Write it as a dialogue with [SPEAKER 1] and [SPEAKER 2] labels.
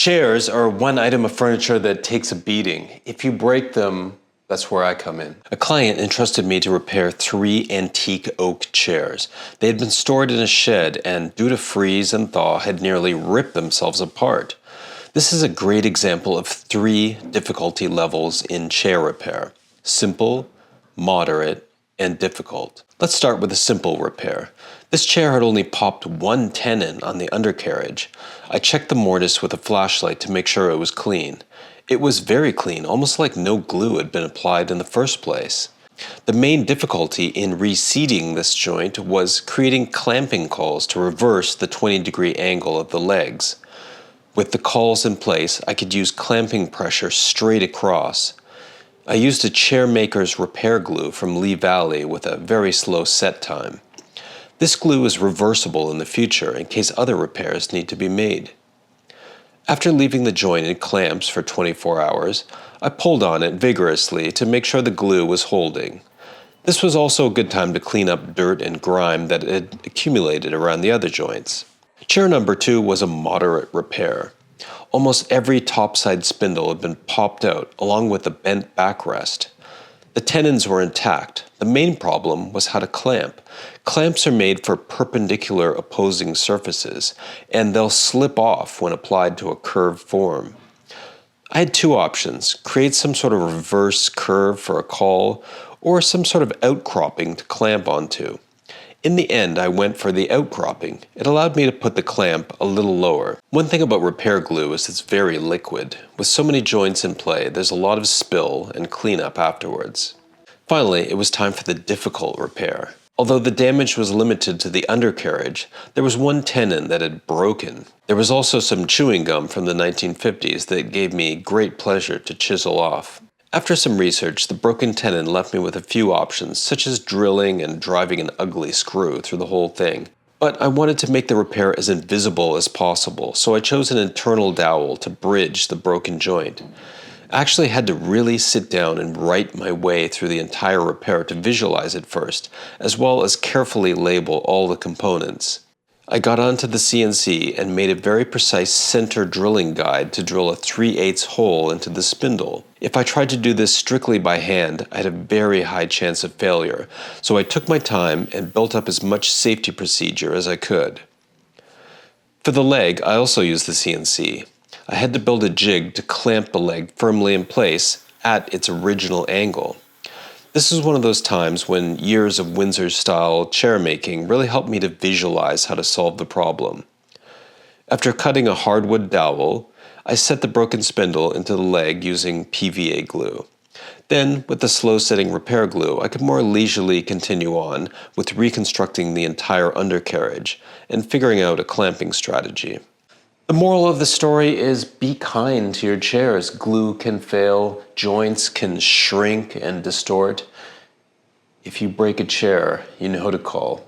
[SPEAKER 1] Chairs are one item of furniture that takes a beating. If you break them, that's where I come in. A client entrusted me to repair 3 antique oak chairs. They had been stored in a shed and, due to freeze and thaw, had nearly ripped themselves apart. This is a great example of 3 difficulty levels in chair repair: simple, moderate, and difficult. Let's start with a simple repair. This chair had only popped 1 tenon on the undercarriage. I checked the mortise with a flashlight to make sure it was clean. It was very clean, almost like no glue had been applied in the first place. The main difficulty in reseating this joint was creating clamping cauls to reverse the 20-degree angle of the legs. With the cauls in place, I could use clamping pressure straight across. I used a chairmaker's repair glue from Lee Valley with a very slow set time. This glue is reversible in the future in case other repairs need to be made. After leaving the joint in clamps for 24 hours, I pulled on it vigorously to make sure the glue was holding. This was also a good time to clean up dirt and grime that had accumulated around the other joints. Chair number 2 was a moderate repair. Almost every topside spindle had been popped out, along with the bent backrest. The tenons were intact. The main problem was how to clamp. Clamps are made for perpendicular opposing surfaces, and they'll slip off when applied to a curved form. I had 2 options: create some sort of reverse curve for a caul, or some sort of outcropping to clamp onto. In the end, I went for the outcropping. It allowed me to put the clamp a little lower. One thing about repair glue is it's very liquid. With so many joints in play, there's a lot of spill and cleanup afterwards. Finally, it was time for the difficult repair. Although the damage was limited to the undercarriage, there was 1 tenon that had broken. There was also some chewing gum from the 1950s that gave me great pleasure to chisel off. After some research, the broken tenon left me with a few options, such as drilling and driving an ugly screw through the whole thing. But I wanted to make the repair as invisible as possible, so I chose an internal dowel to bridge the broken joint. I actually had to really sit down and write my way through the entire repair to visualize it first, as well as carefully label all the components. I got onto the CNC and made a very precise center drilling guide to drill a 3/8 hole into the spindle. If I tried to do this strictly by hand, I had a very high chance of failure, so I took my time and built up as much safety procedure as I could. For the leg, I also used the CNC. I had to build a jig to clamp the leg firmly in place at its original angle. This is one of those times when years of Windsor-style chair making really helped me to visualize how to solve the problem. After cutting a hardwood dowel, I set the broken spindle into the leg using PVA glue. Then, with the slow-setting repair glue, I could more leisurely continue on with reconstructing the entire undercarriage and figuring out a clamping strategy. The moral of the story is be kind to your chairs. Glue can fail, joints can shrink and distort. If you break a chair, you know who to call.